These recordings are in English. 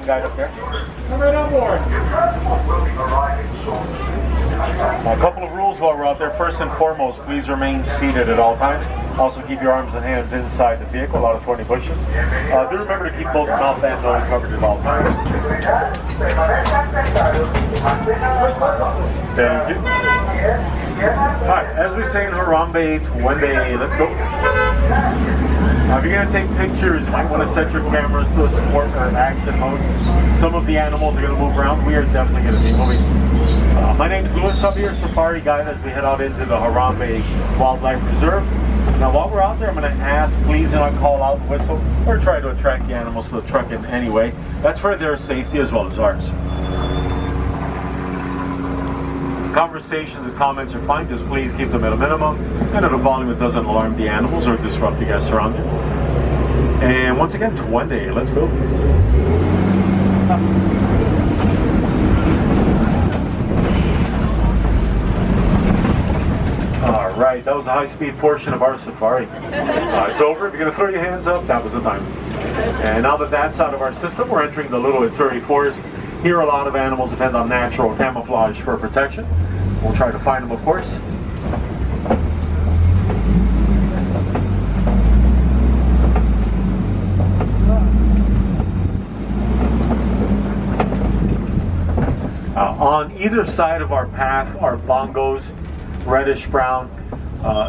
riding guide up there. Come right on board. A couple of rules while we're out there. First and foremost, please remain seated at all times. Also keep your arms and hands inside the vehicle, out of 20 bushes. Do remember to keep both mouth and nose covered at all times. Thank you. Alright, as we say in Harambe, Twende, let's go. Now, if you're going to take pictures, you might want to set your cameras to a sport or an action mode. Some of the animals are going to move around. We are definitely going to be moving. My name is Louis. I'll be your safari guide as we head out into the Harambe Wildlife Reserve. Now, while we're out there, I'm going to ask, please do not call out, whistle, or try to attract the animals to the truck in any way. That's for their safety as well as ours. Conversations and comments are fine, just please keep them at a minimum and at a volume that doesn't alarm the animals or disrupt the guests around you. And once again, Twende, let's go. Alright, that was a high-speed portion of our safari. It's over. If you're going to throw your hands up, that was the time. And now that that's out of our system, we're entering the Little Ituri Forest. Here a lot of animals depend on natural camouflage for protection. We'll try to find them, of course. On either side of our path are bongos, reddish brown.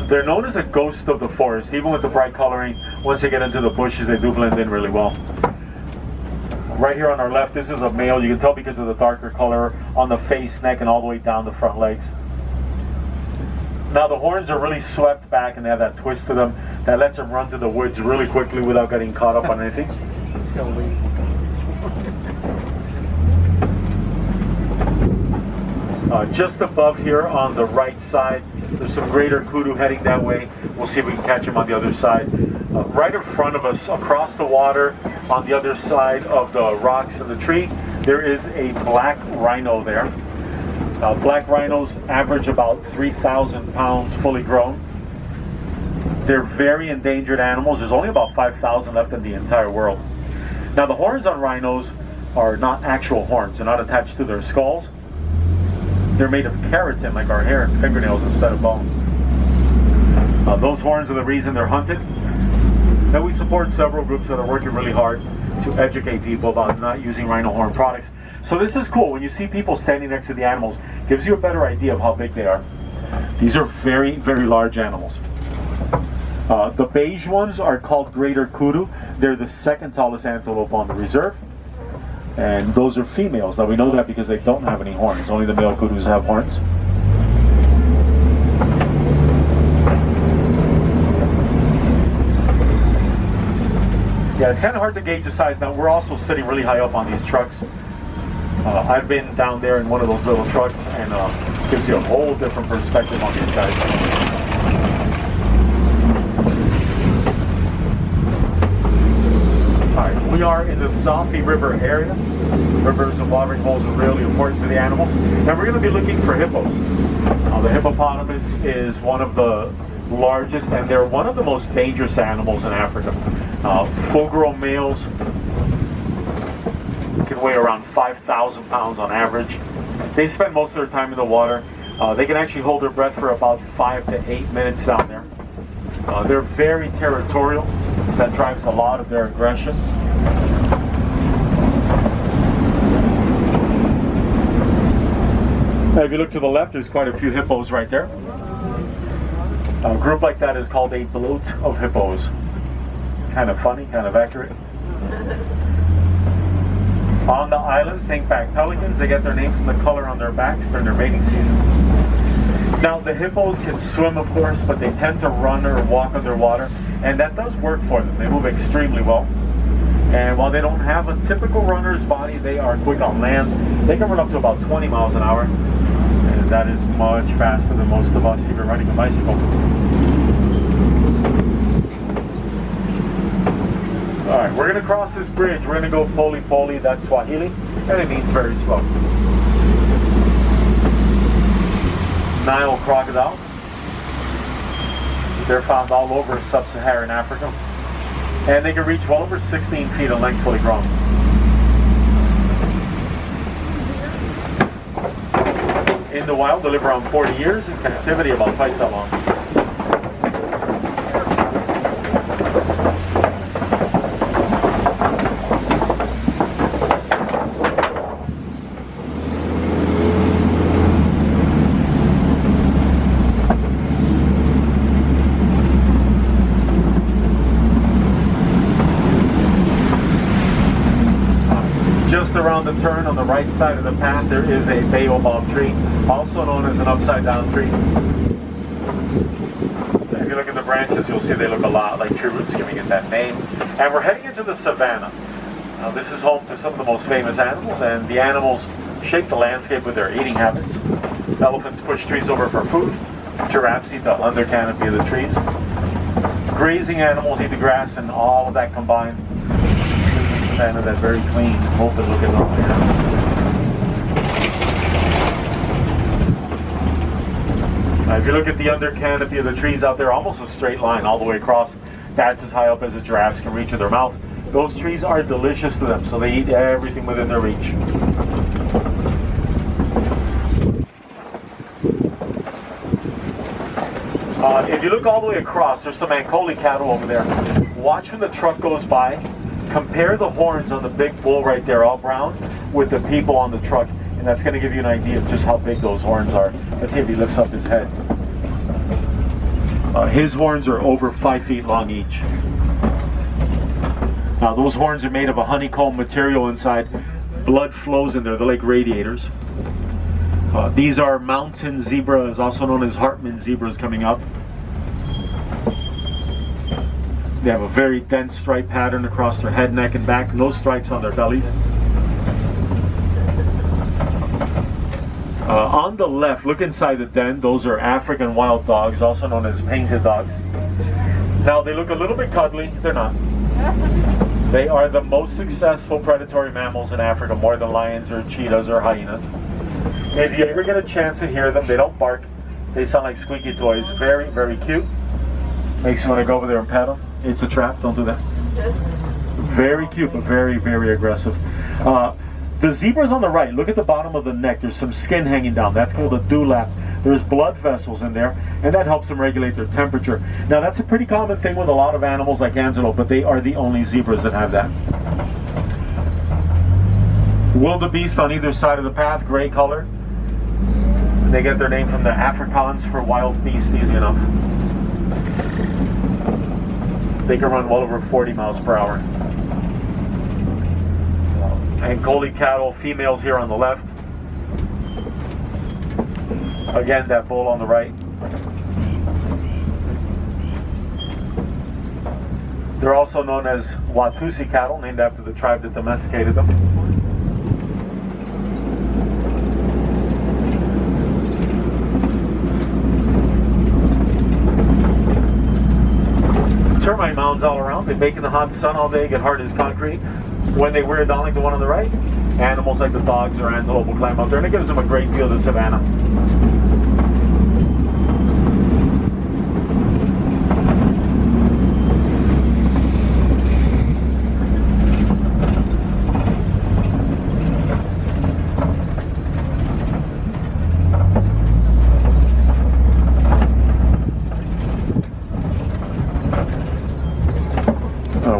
They're known as a ghost of the forest. Even with the bright coloring, once they get into the bushes, they do blend in really well. Right here on our left, this is a male. You can tell because of the darker color on the face, neck, and all the way down the front legs. Now the horns are really swept back and they have that twist to them that lets them run through the woods really quickly without getting caught up on anything. Just above here on the right side, there's some greater kudu heading that way. We'll see if we can catch them on the other side. Right in front of us, across the water, on the other side of the rocks and the tree, there is a black rhino there. Black rhinos average about 3,000 pounds fully grown. They're very endangered animals. There's only about 5,000 left in the entire world. Now the horns on rhinos are not actual horns. They're not attached to their skulls. They're made of keratin, like our hair and fingernails, instead of bone. Those horns are the reason they're hunted. Now we support several groups that are working really hard to educate people about not using rhino horn products. So this is cool. When you see people standing next to the animals, it gives you a better idea of how big they are. These are very, very large animals. The beige ones are called greater kudu. They're the second tallest antelope on the reserve. And those are females. Now we know that because they don't have any horns. Only the male kudus have horns. Yeah, it's kind of hard to gauge the size. Now we're also sitting really high up on these trucks. I've been down there in one of those little trucks, and gives you a whole different perspective on these guys. Alright, we are in the Safi River area. Rivers and watering holes are really important to the animals. And we're going to be looking for hippos. The hippopotamus is one of the largest, and they're one of the most dangerous animals in Africa. Full-grown males can weigh around 5,000 pounds on average. They spend most of their time in the water. They can actually hold their breath for about 5 to 8 minutes down there. They're very territorial. That drives a lot of their aggression. Now, if you look to the left, there's quite a few hippos right there. A group like that is called a bloat of hippos. Kind of funny, kind of accurate. On the island, think back pelicans. They get their name from the color on their backs during their mating season. Now, the hippos can swim, of course, but they tend to run or walk underwater, and that does work for them. They move extremely well. And while they don't have a typical runner's body, they are quick on land. They can run up to about 20 miles an hour, and that is much faster than most of us even riding a bicycle. Alright, we're going to cross this bridge. We're going to go poli-poli, that's Swahili, and it means very slow. Nile crocodiles. They're found all over sub-Saharan Africa. And they can reach well over 16 feet in length fully grown. In the wild, they live around 40 years. In captivity, about twice that long. Just around the turn on the right side of the path, there is a baobab tree, also known as an upside-down tree. If you look at the branches, you'll see they look a lot like tree roots, giving it that name. And we're heading into the savannah. This is home to some of the most famous animals, and the animals shape the landscape with their eating habits. Elephants push trees over for food. Giraffes eat the under canopy of the trees. Grazing animals eat the grass, and all of that combined savannah, that very clean, open looking loneliness. If you look at the under canopy of the trees out there, almost a straight line all the way across, that's as high up as the giraffes can reach in their mouth. Those trees are delicious to them, so they eat everything within their reach. If you look all the way across, there's some Ankoli cattle over there. Watch when the truck goes by. Compare the horns on the big bull right there, all brown, with the people on the truck, and that's going to give you an idea of just how big those horns are. Let's see if he lifts up his head. His horns are over 5 feet long each. Now those horns are made of a honeycomb material inside. Blood flows in there, they're like radiators. These are mountain zebras, also known as Hartman zebras, coming up. They have a very dense stripe pattern across their head, neck, and back. No stripes on their bellies. On the left, look inside the den. Those are African wild dogs, also known as painted dogs. Now, they look a little bit cuddly. They're not. They are the most successful predatory mammals in Africa, more than lions or cheetahs or hyenas. If you ever get a chance to hear them, they don't bark. They sound like squeaky toys. Very, very cute. Makes you want to go over there and pet them. It's a trap, don't do that. Very cute, but very, very aggressive. The zebra's on the right. Look at the bottom of the neck. There's some skin hanging down. That's called a dewlap. There's blood vessels in there, and that helps them regulate their temperature. Now, that's a pretty common thing with a lot of animals like antelope, but they are the only zebras that have that. Wildebeest on either side of the path, gray color. They get their name from the Afrikaans for wild beast, easy enough. They can run well over 40 miles per hour. Ankoli cattle, females here on the left. Again, that bull on the right. They're also known as Watusi cattle, named after the tribe that domesticated them. Termite mounds all around. They bake in the hot sun all day, get hard as concrete. When they wear down like the one on the right, animals like the dogs or antelope will climb up there, and it gives them a great view of the savannah.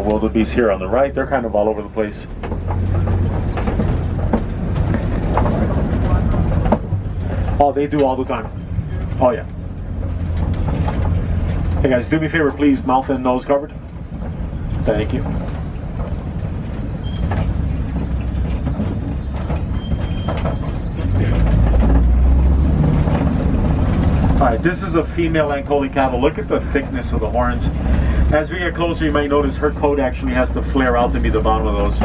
Wildebeest here on the right, they're kind of all over the place. Oh, they do all the time. Oh yeah. Hey guys, do me a favor, please, mouth and nose covered. Thank you. Alright, this is a female Ankoli cattle. Look at the thickness of the horns. As we get closer, you might notice her coat actually has to flare out to be the bottom of those.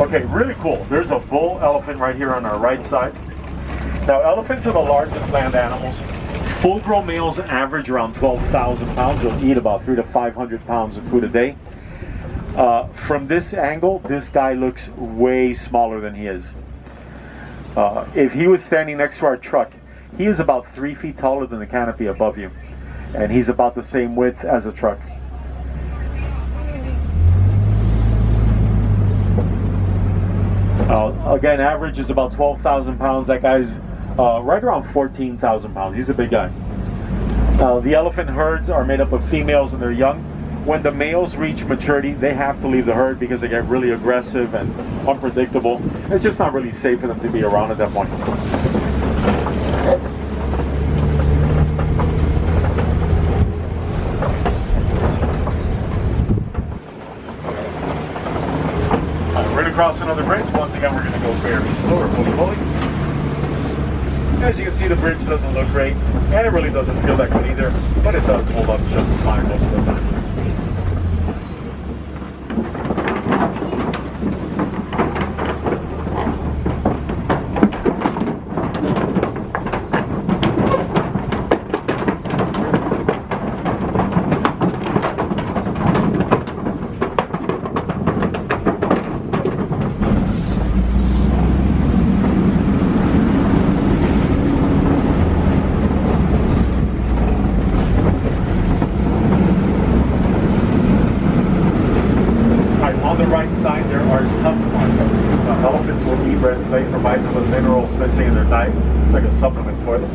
Okay, really cool. There's a bull elephant right here on our right side. Now, elephants are the largest land animals. Full-grown males average around 12,000 pounds. They'll eat about 300 to 500 pounds of food a day. From this angle, this guy looks way smaller than he is. If he was standing next to our truck, he is about 3 feet taller than the canopy above you. And he's about the same width as a truck. Again, average is about 12,000 pounds. That guy's right around 14,000 pounds. He's a big guy. The elephant herds are made up of females and they're young. When the males reach maturity, they have to leave the herd because they get really aggressive and unpredictable. It's just not really safe for them to be around at that point. We're going to cross another bridge. Once again, we're going to go very slow or fully. As you can see, the bridge doesn't look great, and it really doesn't feel that good either, but it does hold up just fine most of the time. On the right side, there are tusk marks. Elephants will eat red clay, provides them with minerals missing in their diet. It's like a supplement for them.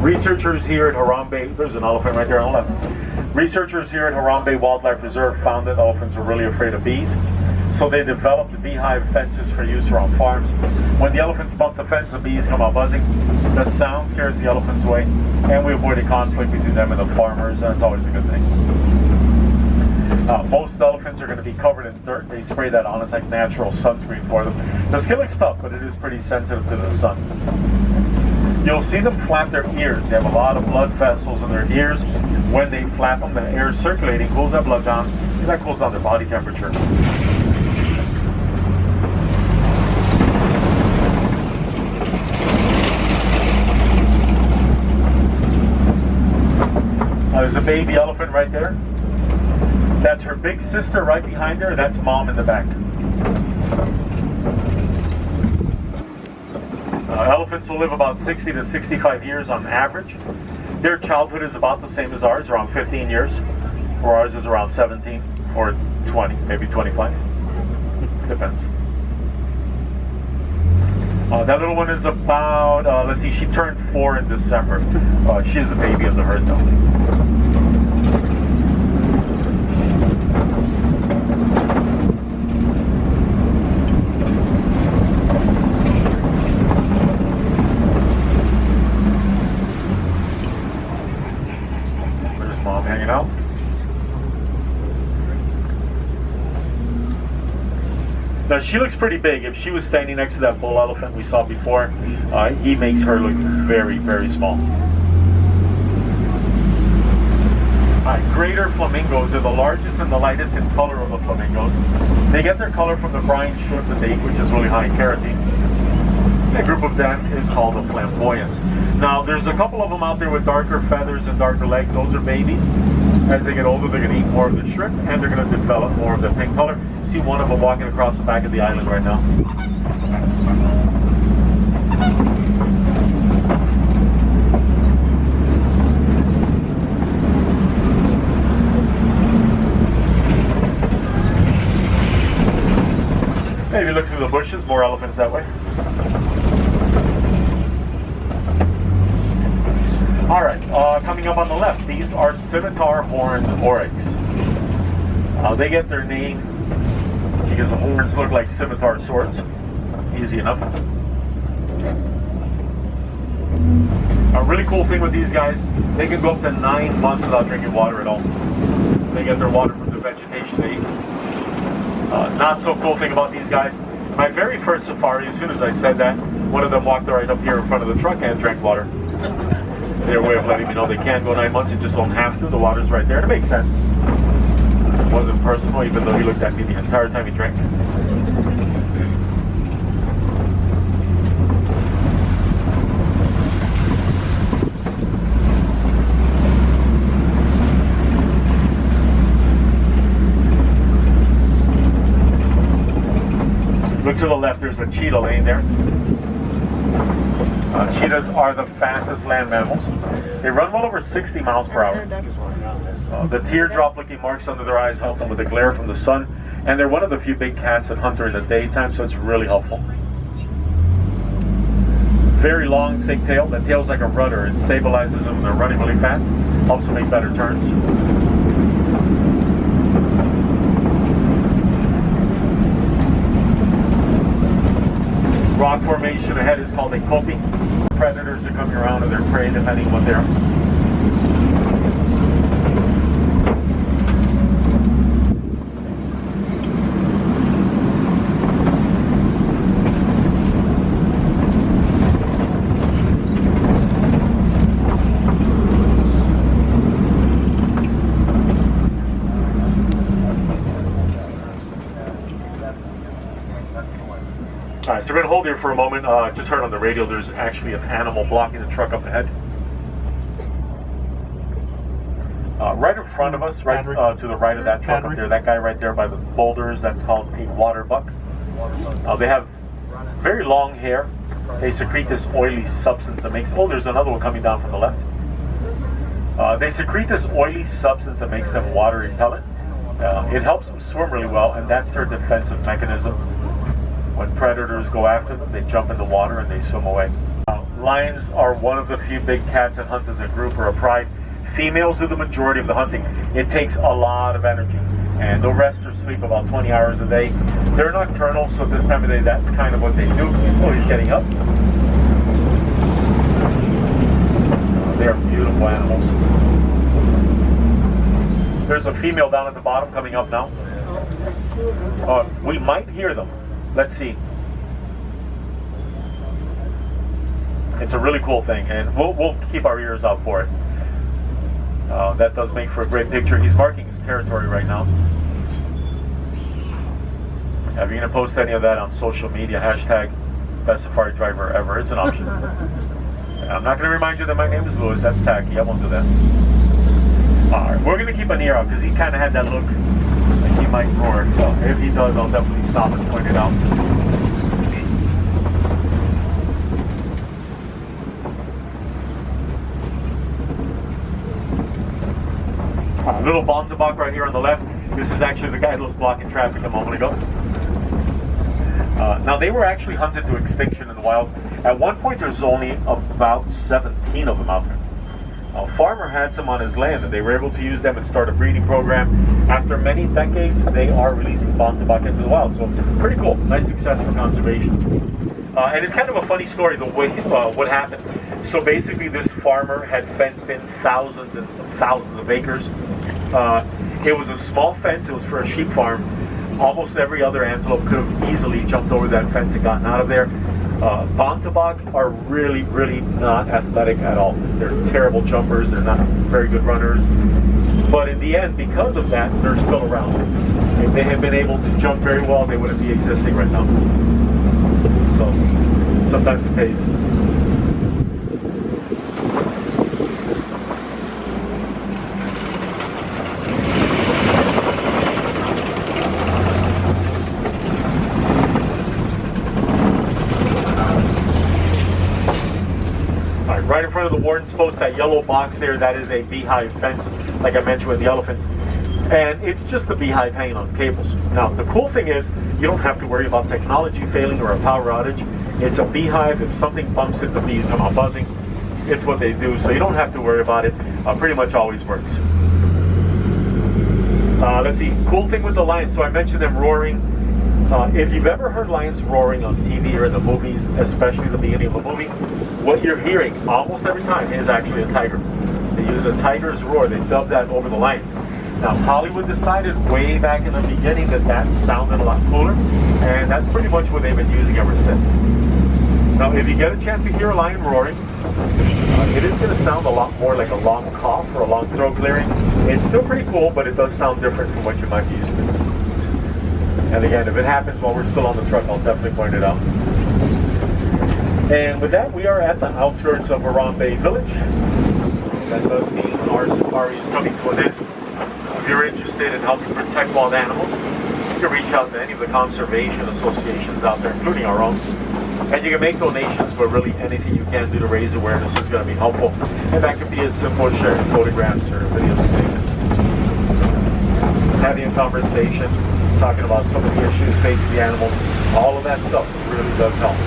Researchers here at Harambe, there's an elephant right there on the left. Researchers here at Harambe Wildlife Reserve found that elephants are really afraid of bees. So they developed beehive fences for use around farms. When the elephants bump the fence, the bees come out buzzing. The sound scares the elephants away, and we avoid a conflict between them and the farmers, and it's always a good thing. Most elephants are going to be covered in dirt. They spray that on. It's like natural sunscreen for them. The skin looks tough, but it is pretty sensitive to the sun. You'll see them flap their ears. They have a lot of blood vessels in their ears. When they flap them, the air is circulating, cools that blood down, and that cools down their body temperature. There's a baby elephant right there. That's her big sister right behind her. That's mom in the back. Elephants will live about 60 to 65 years on average. Their childhood is about the same as ours, around 15 years. Or ours is around 17 or 20, maybe 25. Depends. That little one is about, let's see, she turned 4 in December. She's the baby of the herd though. Hanging out. Now she looks pretty big. If she was standing next to that bull elephant we saw before, he makes her look very, very small. Greater flamingos are the largest and the lightest in color of the flamingos. They get their color from the brine shrimp that they eat, which is really high in carotene. A group of them is called the flamboyants. Now, there's a couple of them out there with darker feathers and darker legs. Those are babies. As they get older, they're going to eat more of the shrimp, and they're going to develop more of the pink color. You see one of them walking across the back of the island right now. Hey, if you look through the bushes, more elephants that way. All right, coming up on the left, these are scimitar horned oryx. They get their name because the horns look like scimitar swords. Easy enough. A really cool thing with these guys, they can go up to 9 months without drinking water at all. They get their water from the vegetation they eat. Not so cool thing about these guys. My very first safari, as soon as I said that, one of them walked right up here in front of the truck and drank water. Their way of letting me know they can go 9 months and just don't have to. The water's right there. It makes sense. It wasn't personal, even though he looked at me the entire time he drank. Look to the left, there's a cheetah laying there. Cheetahs are the fastest land mammals. They run well over 60 miles per hour. The teardrop looking marks under their eyes help them with the glare from the sun, and they're one of the few big cats that hunt during the daytime, so it's really helpful. Very long, thick tail. That tail's like a rudder. It stabilizes them when they're running really fast, helps them make better turns. Rock formation ahead is called a coping. Predators are coming around or their prey, depending on what they are. Alright, so we're going to hold here for a moment. Just heard on the radio there's actually an animal blocking the truck up ahead. Right in front of us, right to the right of that truck up there, that guy right there by the boulders, that's called a water buck. They have very long hair. They secrete this oily substance that makes... Oh, there's another one coming down from the left. They secrete this oily substance that makes them water repellent. It helps them swim really well, and that's their defensive mechanism. When predators go after them, they jump in the water and they swim away. Lions are one of the few big cats that hunt as a group or a pride. Females do the majority of the hunting. It takes a lot of energy, and they'll rest or sleep about 20 hours a day. They're nocturnal, so at this time of day, that's kind of what they do. Oh, he's getting up. They are beautiful animals. There's a female down at the bottom coming up now. We might hear them. Let's see. It's a really cool thing, and we'll keep our ears out for it. That does make for a great picture. He's marking his territory right now. If you're going to post any of that on social media, hashtag best safari driver ever, it's an option. I'm not going to remind you that my name is Louis. That's tacky. I won't do that. Alright, we're going to keep an ear out because he kind of had that look. He might roar. So if he does, I'll definitely stop and point it out. Little Bonzabak right here on the left. This is actually the guy that was blocking traffic a moment ago. Now they were actually hunted to extinction in the wild. At one point there's only about 17 of them out there. A farmer had some on his land, and they were able to use them and start a breeding program. After many decades, they are releasing Bonzabak into the wild. So pretty cool. Nice success for conservation. And it's kind of a funny story, the way what happened. So basically, this farmer had fenced in thousands and thousands of acres. It was a small fence. It was for a sheep farm. Almost every other antelope could have easily jumped over that fence and gotten out of there. Bonzabak are really, really not athletic at all. They're terrible jumpers. They're not very good runners. But in the end, because of that, they're still around. If they had been able to jump very well, they wouldn't be existing right now. So sometimes it pays. Right in front of the warden's post, that yellow box there, that is a beehive fence, like I mentioned with the elephants. And it's just a beehive hanging on cables. Now, the cool thing is, you don't have to worry about technology failing or a power outage. It's a beehive. If something bumps it, the bees come out buzzing. It's what they do, so you don't have to worry about it. Pretty much always works. Let's see, cool thing with the lions. So I mentioned them roaring. If you've ever heard lions roaring on TV or in the movies, especially the beginning of a movie, what you're hearing almost every time is actually a tiger. They use a tiger's roar. They dub that over the lions. Now, Hollywood decided way back in the beginning that sounded a lot cooler, and that's pretty much what they've been using ever since. Now, if you get a chance to hear a lion roaring, It is going to sound a lot more like a long cough or a long throat clearing. It's still pretty cool, but it does sound different from what you might be used to. And again, if it happens while we're still on the truck, I'll definitely point it out. And with that, we are at the outskirts of Harambe Village. That does mean our safari is coming to an end. If you're interested in helping protect wild animals, you can reach out to any of the conservation associations out there, including our own. And you can make donations, but really anything you can do to raise awareness is going to be helpful. And that could be as simple as sharing photographs or videos of things. Having a conversation, talking about some of the issues facing the animals, all of that stuff really does help.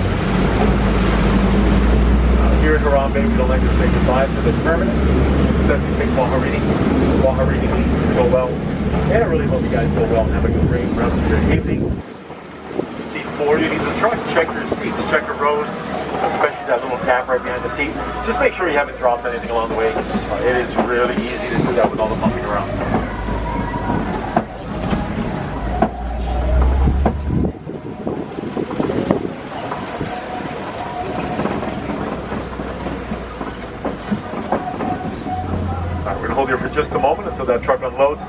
Here in Harambe, we don't like to say goodbye to the permanent. Instead, we say Kwaherini. Kwaherini means to go well. And I really hope you guys go well and have a great rest of your evening. Before you leave the truck, check your seats, check your rows, especially that little cap right behind the seat. Just make sure you haven't dropped anything along the way. It is really easy to do that with all the bumping around. Hold here for just a moment until that truck unloads.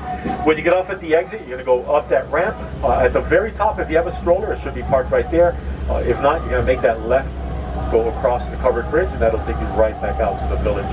When you get off at the exit, you're going to go up that ramp. At the very top, if you have a stroller, it should be parked right there. If not, you're going to make that left, go across the covered bridge, and that'll take you right back out to the village.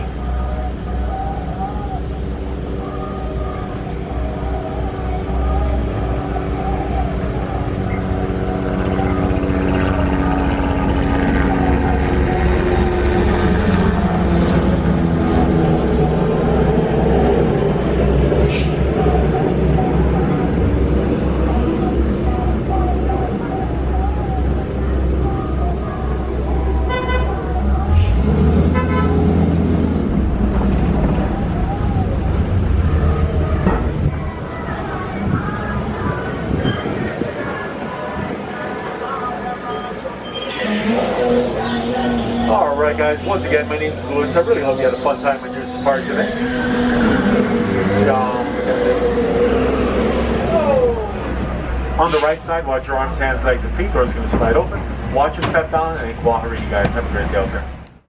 Alright guys, once again, my name is Louis. I really hope you had a fun time on your safari today. On the right side, watch your arms, hands, legs, and feet. Doors going to slide open. Watch your step down, and Kwaherini, guys. Have a great day out there.